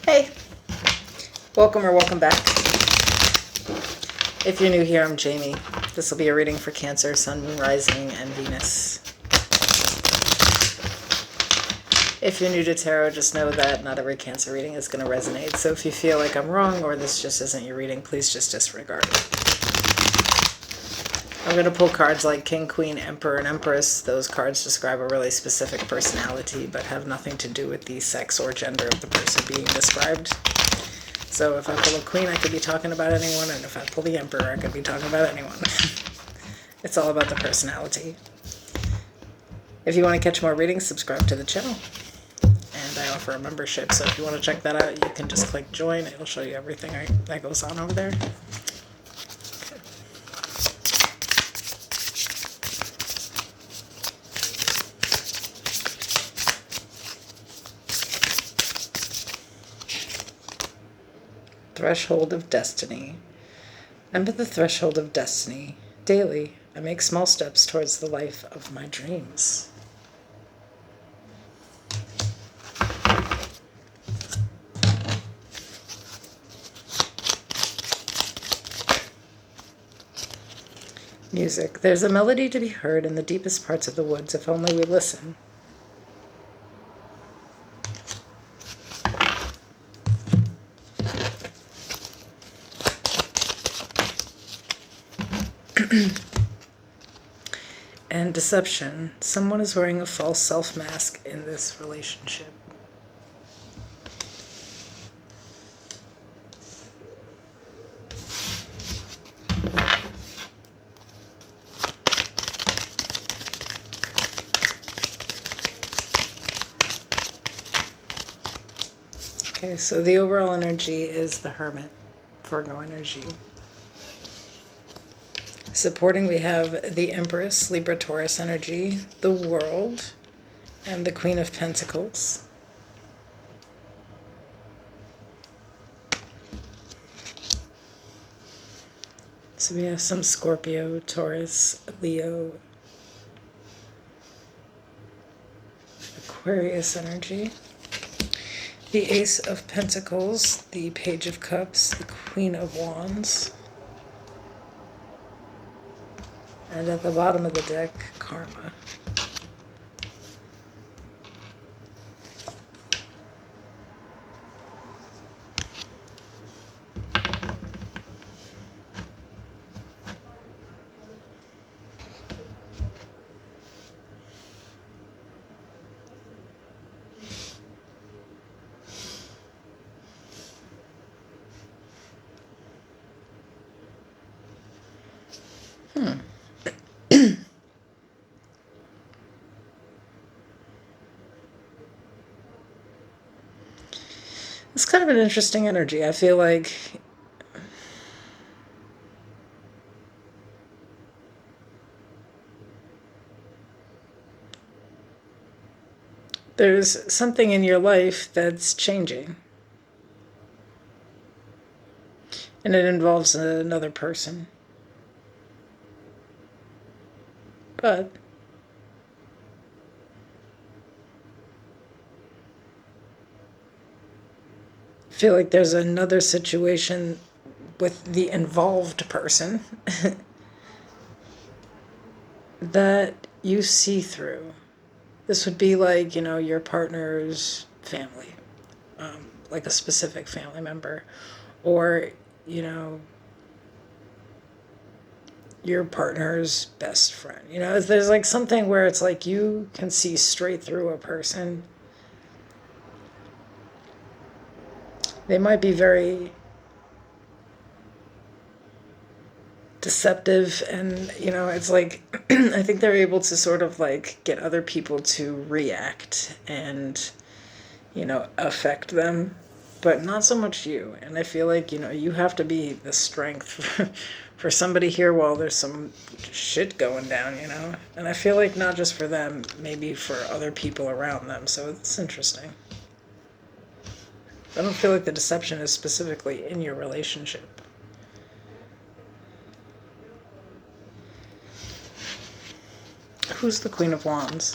Hey, welcome or welcome back. If you're new here, I'm Jamie. This will be a reading for Cancer, Sun, Moon, Rising, and Venus. If you're new to tarot, just know that not every Cancer reading is going to resonate. So if you feel like I'm wrong or this just isn't your reading, please just disregard it. I'm going to pull cards like King, Queen, Emperor, and Empress. Those cards describe a really specific personality, but have nothing to do with the sex or gender of the person being described. So if I pull a Queen, I could be talking about anyone, and if I pull the Emperor, I could be talking about anyone. It's all about the personality. If you want to catch more readings, subscribe to the channel. And I offer a membership, so if you want to check that out, you can just click join. It'll show you everything that goes on over there. Threshold of Destiny. I'm at the threshold of destiny. Daily, I make small steps towards the life of my dreams. Music. There's a melody to be heard in the deepest parts of the woods if only we listen. And deception. Someone is wearing a false self-mask in this relationship. Okay, so the overall energy is the Hermit, Virgo energy. Supporting, we have the Empress, Libra, Taurus energy, the World, and the Queen of Pentacles. So we have some Scorpio, Taurus, Leo, Aquarius energy. The Ace of Pentacles, the Page of Cups, the Queen of Wands. And at the bottom of the deck, Karma. It's kind of an interesting energy. I feel like there's something in your life that's changing. And it involves another person. But I feel like there's another situation with the involved person that you see through. This would be like, your partner's family, like a specific family member, or, your partner's best friend. There's like something where it's like you can see straight through a person. They might be very deceptive, and it's like I think they're able to sort of like get other people to react and affect them, but not so much you. And I feel like you have to be the strength for somebody here while there's some shit going down, and I feel like not just for them, maybe for other people around them. So it's interesting. I don't feel like the deception is specifically in your relationship. Who's the Queen of Wands?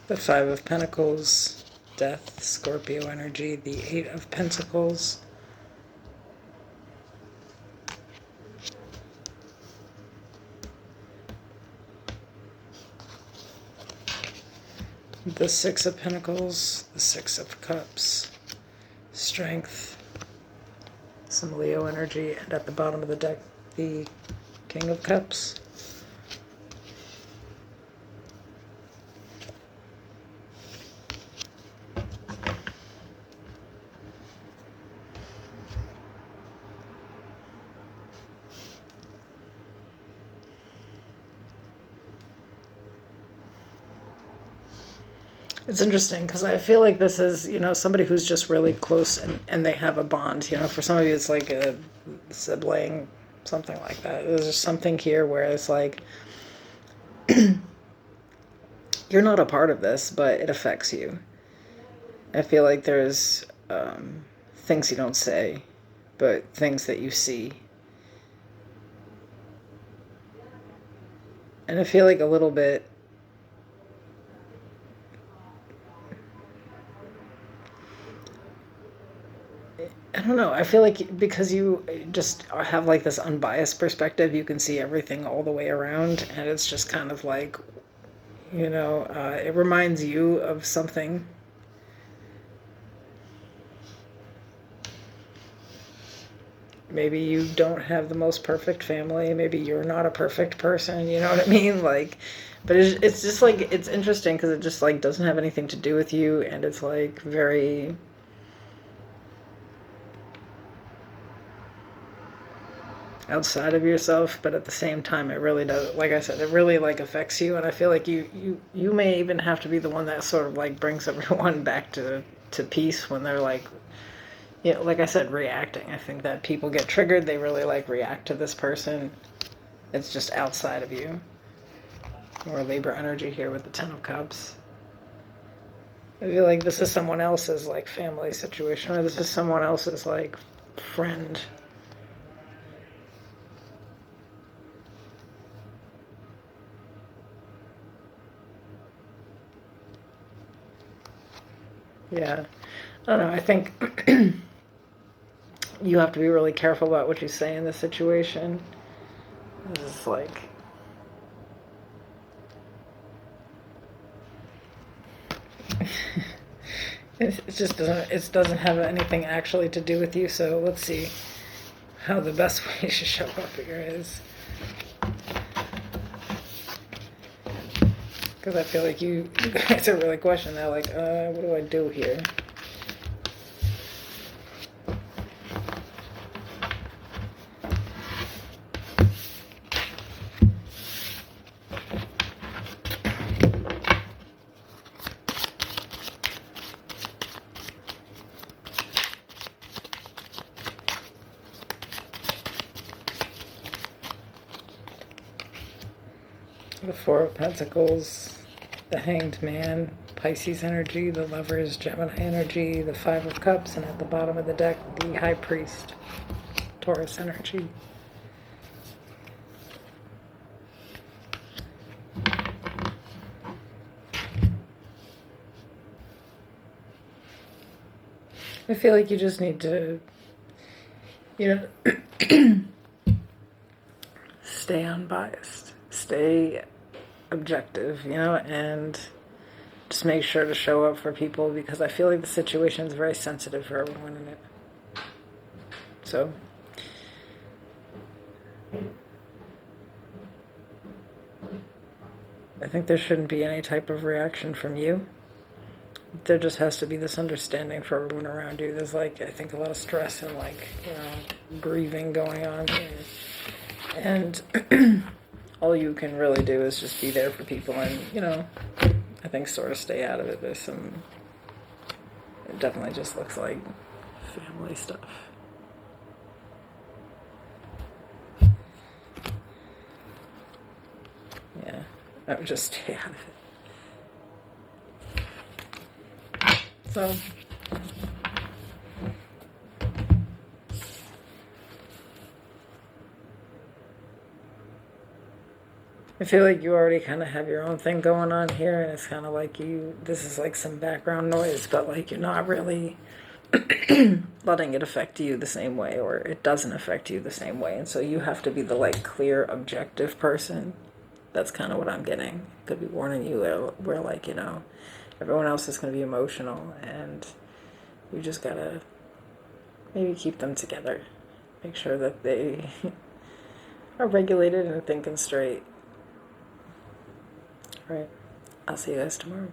The Five of Pentacles, Death, Scorpio energy, the Eight of Pentacles. The Six of Pentacles, the Six of Cups, Strength, some Leo energy, and at the bottom of the deck, the King of Cups. It's interesting because I feel like this is, somebody who's just really close and they have a bond. For some of you, it's like a sibling, something like that. There's just something here where it's like, you're not a part of this, but it affects you. I feel like there's things you don't say, but things that you see. And I feel like a little bit, I don't know. I feel like because you just have like this unbiased perspective, you can see everything all the way around. And it's just kind of like, it reminds you of something. Maybe you don't have the most perfect family. Maybe you're not a perfect person. You know what I mean? Like, but it's just like, it's interesting because it just like doesn't have anything to do with you. And it's like very... outside of yourself, but at the same time it really does, like I said, it really like affects you. And I feel like you may even have to be the one that sort of like brings everyone back to peace when they're like, like I said, reacting. I think that people get triggered, they really like react to this person. It's just outside of you. More Libra energy here with the Ten of Cups. I feel like this is someone else's like family situation, or this is someone else's like friend. Yeah, I don't know. I think you have to be really careful about what you say in this situation. It's like, it just doesn't have anything actually to do with you. So let's see how the best way to show up here is. Because I feel like you guys are really questioning that, like, what do I do here? The Four of Pentacles, the Hanged Man, Pisces energy, the Lovers, Gemini energy, the Five of Cups, and at the bottom of the deck, the High Priest, Taurus energy. I feel like you just need to, stay unbiased, stay objective, and just make sure to show up for people, because I feel like the situation is very sensitive for everyone in it. So, I think there shouldn't be any type of reaction from you. There just has to be this understanding for everyone around you. There's like, I think, a lot of stress and like, grieving going on here. And all you can really do is just be there for people and, I think sort of stay out of it. There's some, it definitely just looks like family stuff. Yeah, I would just stay out of it. So, I feel like you already kind of have your own thing going on here, and it's kind of like this is like some background noise, but like you're not really letting it affect you the same way, or it doesn't affect you the same way. And so you have to be the like clear, objective person. That's kind of what I'm getting. Could be warning you where like, you know, everyone else is going to be emotional, and you just gotta maybe keep them together. Make sure that they are regulated and thinking straight. All right. I'll see you guys tomorrow.